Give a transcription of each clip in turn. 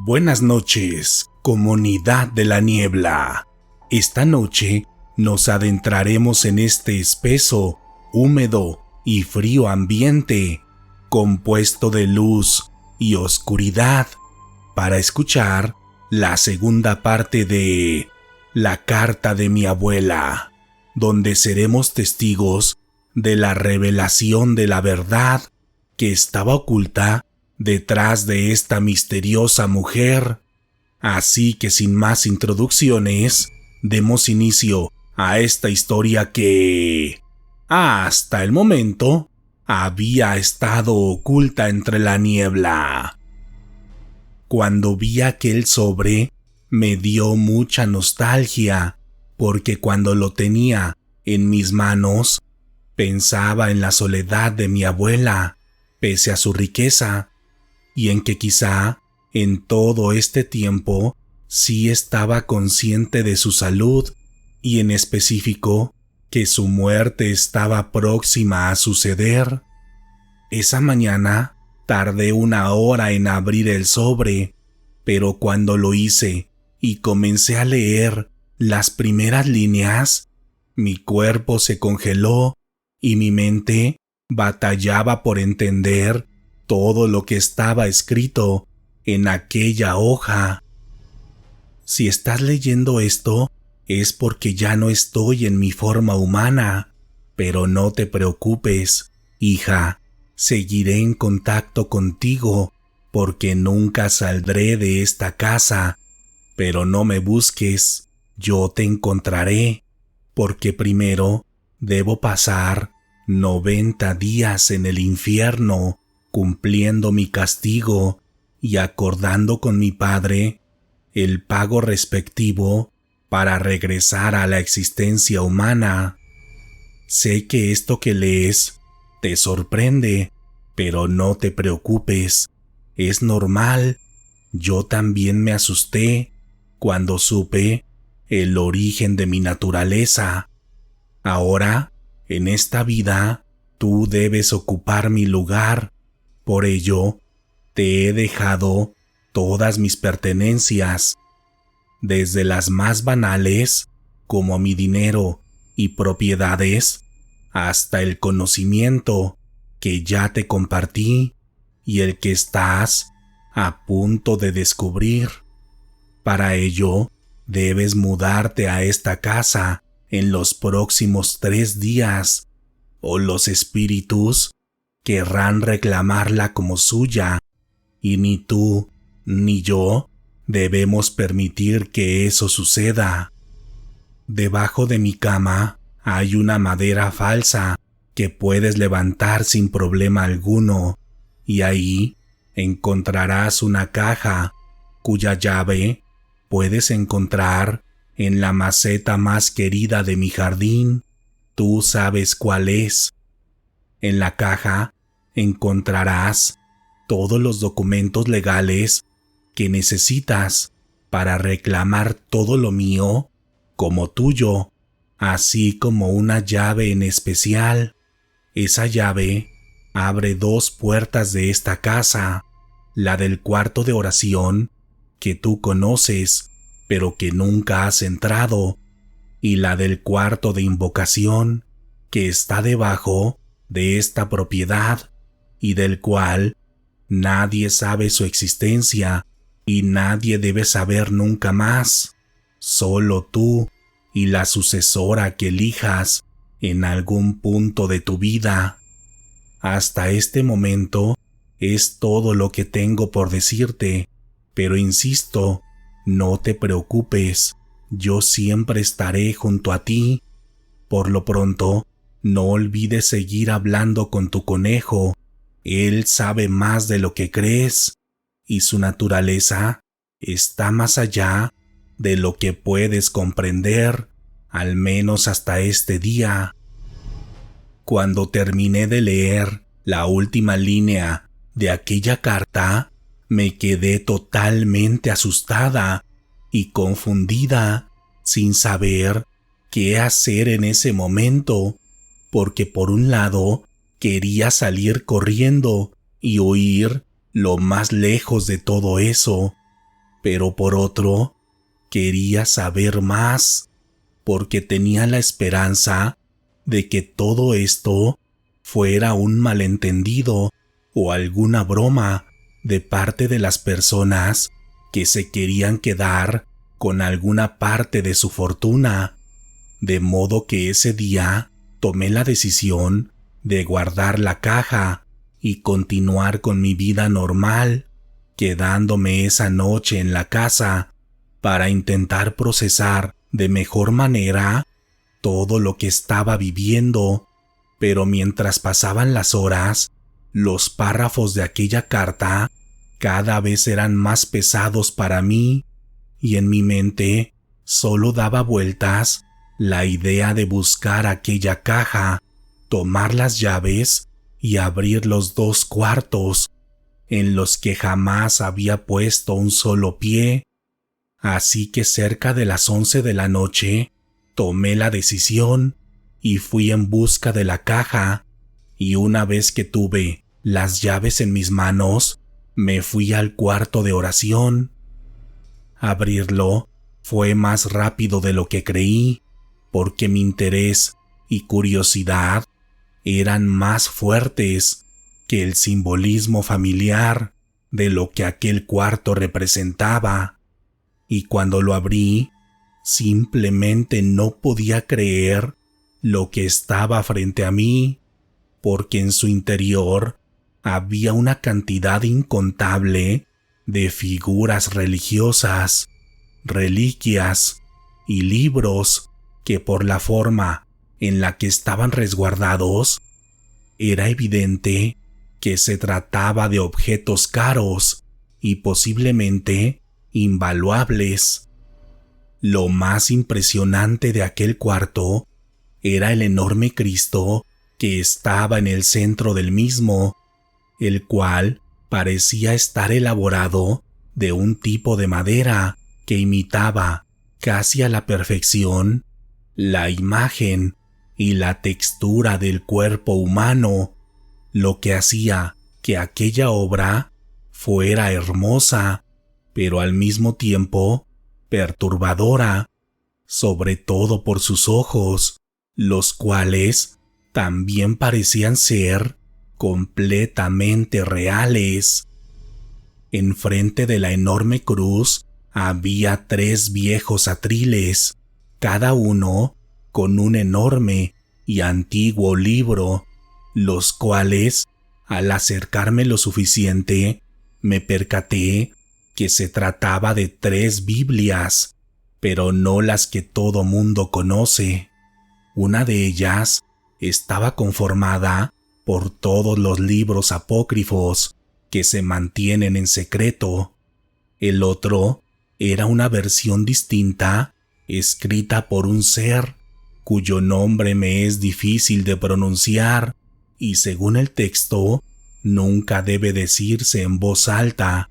Buenas noches, comunidad de la niebla. Esta noche nos adentraremos en este espeso, húmedo y frío ambiente, compuesto de luz y oscuridad, para escuchar la segunda parte de La carta de mi abuela, donde seremos testigos de la revelación de la verdad que estaba oculta detrás de esta misteriosa mujer. Así que sin más introducciones, demos inicio a esta historia que, hasta el momento, había estado oculta entre la niebla. Cuando vi aquel sobre, me dio mucha nostalgia, porque cuando lo tenía en mis manos, pensaba en la soledad de mi abuela, pese a su riqueza, y en que quizá en todo este tiempo sí estaba consciente de su salud y en específico que su muerte estaba próxima a suceder. Esa mañana tardé 1 hora en abrir el sobre, pero cuando lo hice y comencé a leer las primeras líneas, mi cuerpo se congeló y mi mente batallaba por entender todo lo que estaba escrito en aquella hoja. Si estás leyendo esto, es porque ya no estoy en mi forma humana, pero no te preocupes, hija, seguiré en contacto contigo, porque nunca saldré de esta casa, pero no me busques, yo te encontraré, porque primero debo pasar 90 días en el infierno, cumpliendo mi castigo y acordando con mi padre el pago respectivo para regresar a la existencia humana. Sé que esto que lees te sorprende, pero no te preocupes, es normal. Yo también me asusté cuando supe el origen de mi naturaleza. Ahora, en esta vida, tú debes ocupar mi lugar. Por ello, te he dejado todas mis pertenencias, desde las más banales, como mi dinero y propiedades, hasta el conocimiento que ya te compartí y el que estás a punto de descubrir. Para ello, debes mudarte a esta casa en los próximos 3 días, o los espíritus querrán reclamarla como suya, y ni tú ni yo debemos permitir que eso suceda. Debajo de mi cama hay una madera falsa que puedes levantar sin problema alguno, y ahí encontrarás una caja cuya llave puedes encontrar en la maceta más querida de mi jardín. Tú sabes cuál es. En la caja encontrarás todos los documentos legales que necesitas para reclamar todo lo mío como tuyo, así como una llave en especial. Esa llave abre 2 puertas de esta casa, la del cuarto de oración, que tú conoces, pero que nunca has entrado, y la del cuarto de invocación, que está debajo de esta propiedad y del cual nadie sabe su existencia y nadie debe saber nunca más, solo tú y la sucesora que elijas en algún punto de tu vida. Hasta este momento es todo lo que tengo por decirte, pero insisto, no te preocupes, yo siempre estaré junto a ti. Por lo pronto, no olvides seguir hablando con tu conejo. Él sabe más de lo que crees, y su naturaleza está más allá de lo que puedes comprender, al menos hasta este día. Cuando terminé de leer la última línea de aquella carta, me quedé totalmente asustada y confundida, sin saber qué hacer en ese momento, porque por un lado quería salir corriendo y huir lo más lejos de todo eso, pero por otro, quería saber más, porque tenía la esperanza de que todo esto fuera un malentendido o alguna broma de parte de las personas que se querían quedar con alguna parte de su fortuna, de modo que ese día tomé la decisión de guardar la caja y continuar con mi vida normal, quedándome esa noche en la casa para intentar procesar de mejor manera todo lo que estaba viviendo. Pero mientras pasaban las horas, los párrafos de aquella carta cada vez eran más pesados para mí, y en mi mente solo daba vueltas la idea de buscar aquella caja, tomar las llaves y abrir los 2 cuartos en los que jamás había puesto un solo pie. Así que cerca de las 11 de la noche tomé la decisión y fui en busca de la caja, y una vez que tuve las llaves en mis manos, me fui al cuarto de oración. Abrirlo fue más rápido de lo que creí, porque mi interés y curiosidad eran más fuertes que el simbolismo familiar de lo que aquel cuarto representaba, y cuando lo abrí, simplemente no podía creer lo que estaba frente a mí, porque en su interior había una cantidad incontable de figuras religiosas, reliquias y libros que, por la forma en la que estaban resguardados, era evidente que se trataba de objetos caros y posiblemente invaluables. Lo más impresionante de aquel cuarto era el enorme Cristo que estaba en el centro del mismo, el cual parecía estar elaborado de un tipo de madera que imitaba casi a la perfección la imagen y la textura del cuerpo humano, lo que hacía que aquella obra fuera hermosa, pero al mismo tiempo perturbadora, sobre todo por sus ojos, los cuales también parecían ser completamente reales. Enfrente de la enorme cruz había 3 viejos atriles, cada uno con un enorme y antiguo libro, los cuales, al acercarme lo suficiente, me percaté que se trataba de 3 Biblias, pero no las que todo mundo conoce. Una de ellas estaba conformada por todos los libros apócrifos que se mantienen en secreto. El otro era una versión distinta, escrita por un ser cuyo nombre me es difícil de pronunciar, y según el texto, nunca debe decirse en voz alta.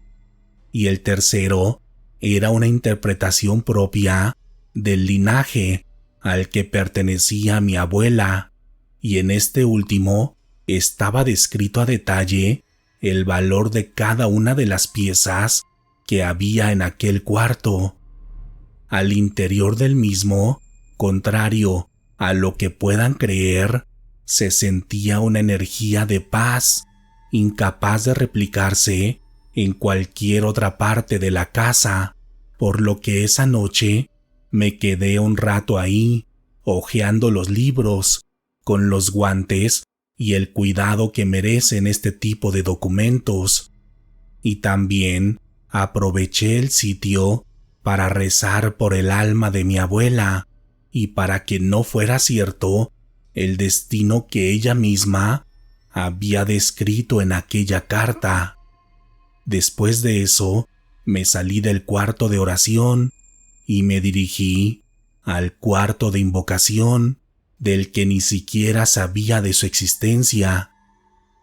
Y el tercero era una interpretación propia del linaje al que pertenecía mi abuela, y en este último estaba descrito a detalle el valor de cada una de las piezas que había en aquel cuarto. Al interior del mismo, contrario a lo que puedan creer, se sentía una energía de paz, incapaz de replicarse en cualquier otra parte de la casa, por lo que esa noche me quedé un rato ahí, hojeando los libros, con los guantes y el cuidado que merecen este tipo de documentos. Y también aproveché el sitio para rezar por el alma de mi abuela y para que no fuera cierto el destino que ella misma había descrito en aquella carta. Después de eso, me salí del cuarto de oración y me dirigí al cuarto de invocación, del que ni siquiera sabía de su existencia,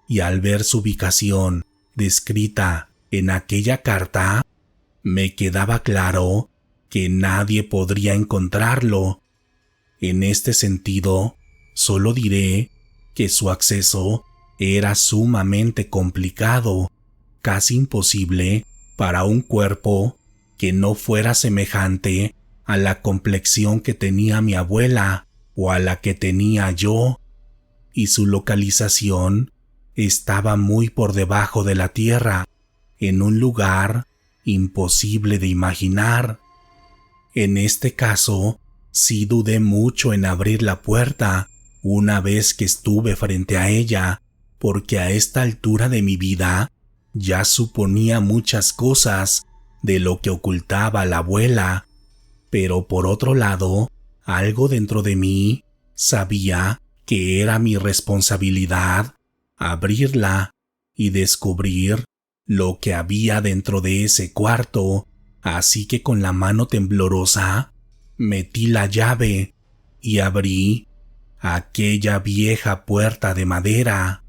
y al ver su ubicación descrita en aquella carta, me quedaba claro que nadie podría encontrarlo. En este sentido, solo diré que su acceso era sumamente complicado, casi imposible para un cuerpo que no fuera semejante a la complexión que tenía mi abuela o a la que tenía yo, y su localización estaba muy por debajo de la tierra, en un lugar imposible de imaginar. En este caso, sí dudé mucho en abrir la puerta una vez que estuve frente a ella, porque a esta altura de mi vida ya suponía muchas cosas de lo que ocultaba la abuela, pero por otro lado, algo dentro de mí sabía que era mi responsabilidad abrirla y descubrir lo que había dentro de ese cuarto, así que con la mano temblorosa metí la llave y abrí aquella vieja puerta de madera.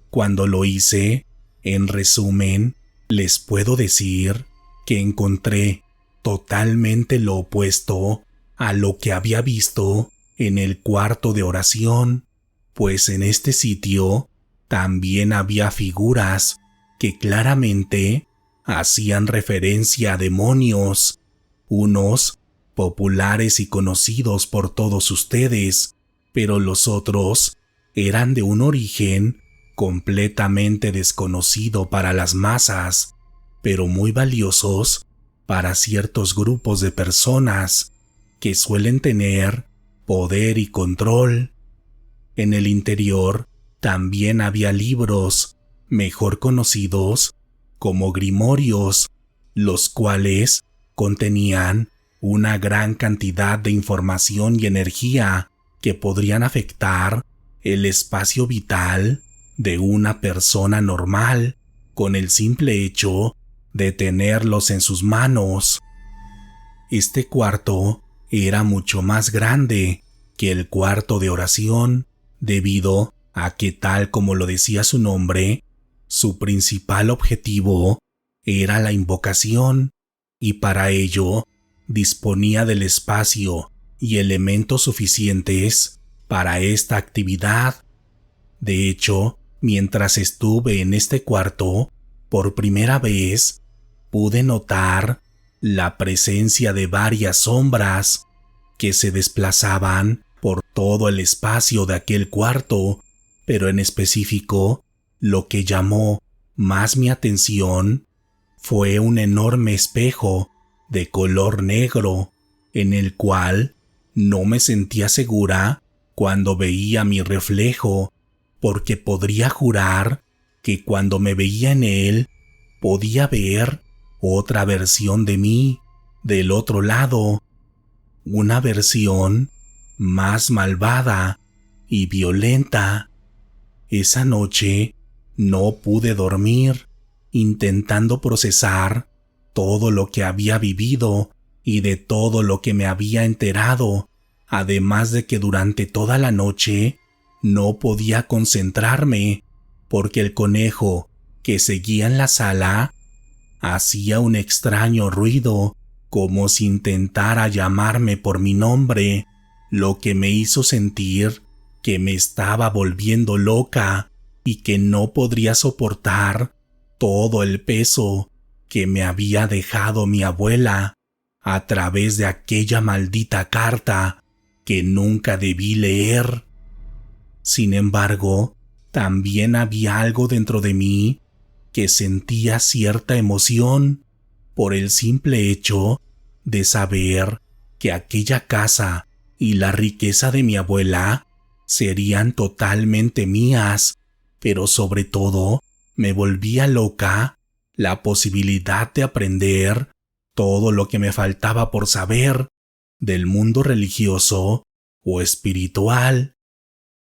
Cuando lo hice, en resumen, les puedo decir que encontré totalmente lo opuesto a lo que había visto en el cuarto de oración, pues en este sitio también había figuras que claramente hacían referencia a demonios, unos populares y conocidos por todos ustedes, pero los otros eran de un origen completamente desconocido para las masas, pero muy valiosos para ciertos grupos de personas que suelen tener poder y control. En el interior también había libros, mejor conocidos como grimorios, los cuales contenían una gran cantidad de información y energía que podrían afectar el espacio vital de una persona normal con el simple hecho de tenerlos en sus manos. Este cuarto era mucho más grande que el cuarto de oración, debido a que, tal como lo decía su nombre, su principal objetivo era la invocación, y para ello disponía del espacio y elementos suficientes para esta actividad. De hecho, mientras estuve en este cuarto, por primera vez pude notar la presencia de varias sombras que se desplazaban por todo el espacio de aquel cuarto, pero en específico, lo que llamó más mi atención fue un enorme espejo de color negro, en el cual no me sentía segura cuando veía mi reflejo, porque podría jurar que cuando me veía en él podía ver otra versión de mí del otro lado, una versión más malvada y violenta. Esa noche no pude dormir, intentando procesar todo lo que había vivido y de todo lo que me había enterado, además de que durante toda la noche no podía concentrarme, porque el conejo que seguía en la sala hacía un extraño ruido, como si intentara llamarme por mi nombre, lo que me hizo sentir que me estaba volviendo loca y que no podría soportar todo el peso que me había dejado mi abuela a través de aquella maldita carta que nunca debí leer. Sin embargo, también había algo dentro de mí que sentía cierta emoción por el simple hecho de saber que aquella casa y la riqueza de mi abuela serían totalmente mías, pero sobre todo me volvía loca la posibilidad de aprender todo lo que me faltaba por saber del mundo religioso o espiritual.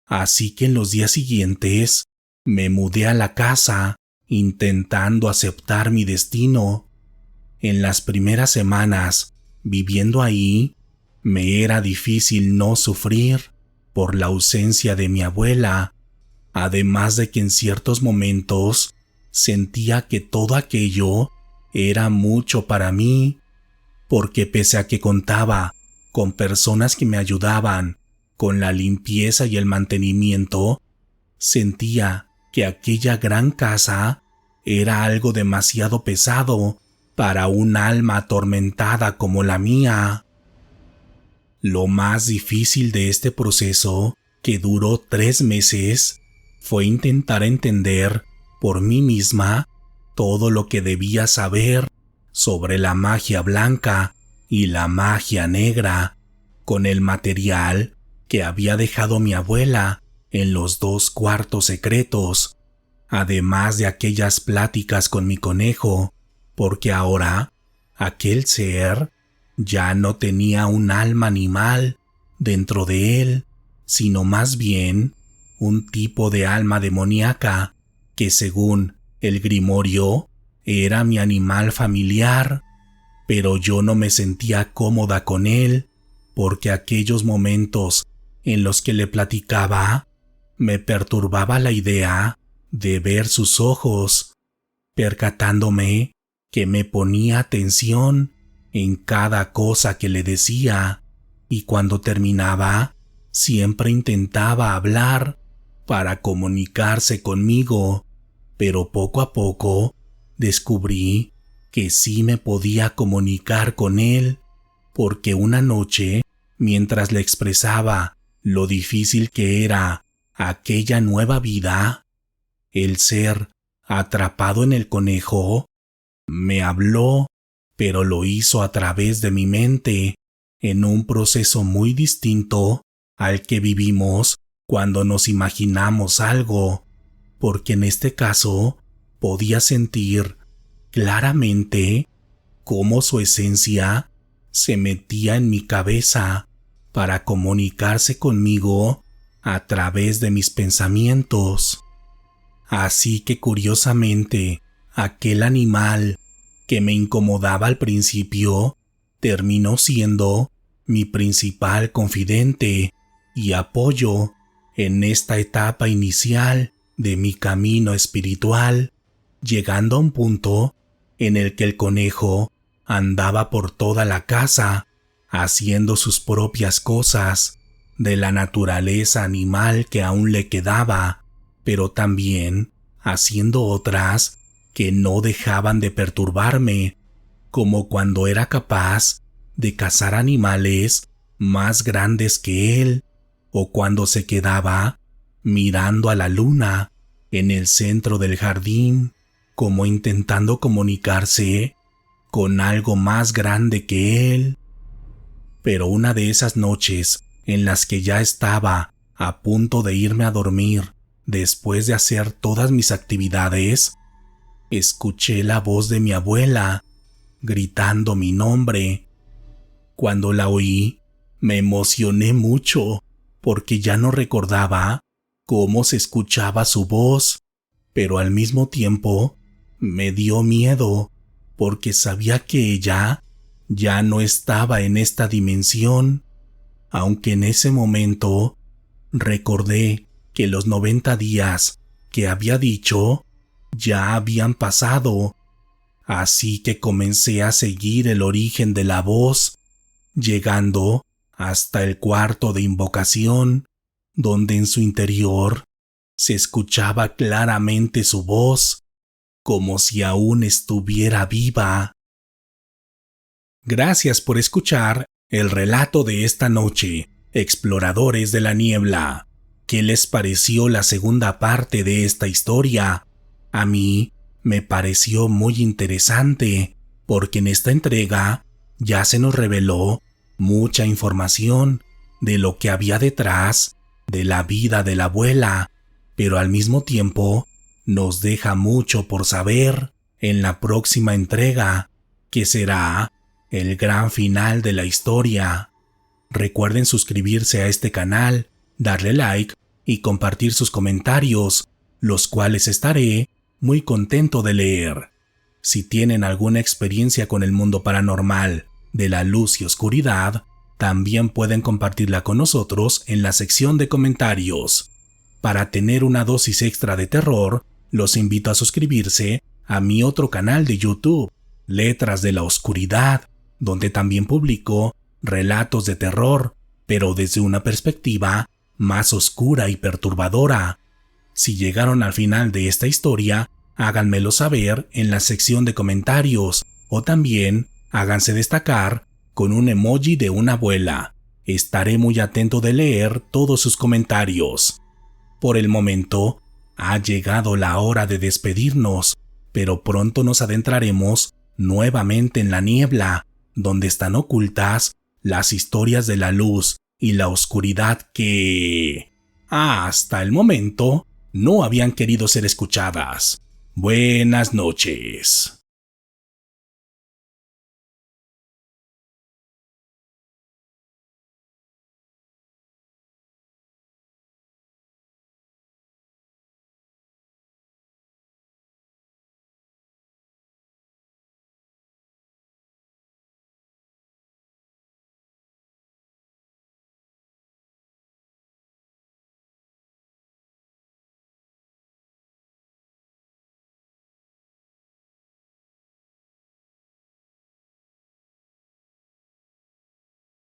Así que en los días siguientes me mudé a la casa, intentando aceptar mi destino. En las primeras semanas viviendo ahí, me era difícil no sufrir por la ausencia de mi abuela, además de que en ciertos momentos sentía que todo aquello era mucho para mí, porque pese a que contaba con personas que me ayudaban con la limpieza y el mantenimiento, sentía que aquella gran casa era algo demasiado pesado para un alma atormentada como la mía. Lo más difícil de este proceso, que duró 3 meses, fue intentar entender por mí misma todo lo que debía saber sobre la magia blanca y la magia negra, con el material que había dejado mi abuela en los 2 cuartos secretos, además de aquellas pláticas con mi conejo, porque ahora aquel ser ya no tenía un alma animal dentro de él, sino más bien un tipo de alma demoníaca que, según el grimorio, era mi animal familiar, pero yo no me sentía cómoda con él, porque aquellos momentos en los que le platicaba me perturbaba la idea de ver sus ojos, percatándome que me ponía atención en cada cosa que le decía, y cuando terminaba siempre intentaba hablar para comunicarse conmigo, pero poco a poco descubrí que sí me podía comunicar con él, porque una noche, mientras le expresaba lo difícil que era aquella nueva vida, el ser atrapado en el conejo me habló, pero lo hizo a través de mi mente, en un proceso muy distinto al que vivimos cuando nos imaginamos algo, porque en este caso podía sentir claramente cómo su esencia se metía en mi cabeza para comunicarse conmigo a través de mis pensamientos. Así que curiosamente, aquel animal que me incomodaba al principio terminó siendo mi principal confidente y apoyo en esta etapa inicial de mi camino espiritual, llegando a un punto en el que el conejo andaba por toda la casa haciendo sus propias cosas de la naturaleza animal que aún le quedaba, pero también haciendo otras que no dejaban de perturbarme, como cuando era capaz de cazar animales más grandes que él, o cuando se quedaba mirando a la luna en el centro del jardín, como intentando comunicarse con algo más grande que él. Pero una de esas noches en las que ya estaba a punto de irme a dormir después de hacer todas mis actividades, escuché la voz de mi abuela gritando mi nombre. Cuando la oí, me emocioné mucho porque ya no recordaba cómo se escuchaba su voz, pero al mismo tiempo me dio miedo porque sabía que ella ya no estaba en esta dimensión, aunque en ese momento recordé que los 90 días que había dicho ya habían pasado, así que comencé a seguir el origen de la voz, llegando hasta el cuarto de invocación, donde en su interior se escuchaba claramente su voz, como si aún estuviera viva. Gracias por escuchar el relato de esta noche, exploradores de la niebla. ¿Qué les pareció la segunda parte de esta historia? A mí me pareció muy interesante, porque en esta entrega ya se nos reveló mucha información de lo que había detrás de la vida de la abuela, pero al mismo tiempo nos deja mucho por saber en la próxima entrega, que será el gran final de la historia. Recuerden suscribirse a este canal, darle like y compartir sus comentarios, los cuales estaré muy contento de leer. Si tienen alguna experiencia con el mundo paranormal, de la luz y oscuridad, también pueden compartirla con nosotros en la sección de comentarios. Para tener una dosis extra de terror, los invito a suscribirse a mi otro canal de YouTube, Letras de la Oscuridad, donde también publico relatos de terror, pero desde una perspectiva más oscura y perturbadora. Si llegaron al final de esta historia, háganmelo saber en la sección de comentarios, O también háganse destacar con un emoji de una abuela. Estaré muy atento de leer todos sus comentarios. Por el momento, ha llegado la hora de despedirnos, pero pronto nos adentraremos nuevamente en la niebla, donde están ocultas las historias de la luz y la oscuridad que, hasta el momento, no habían querido ser escuchadas. Buenas noches.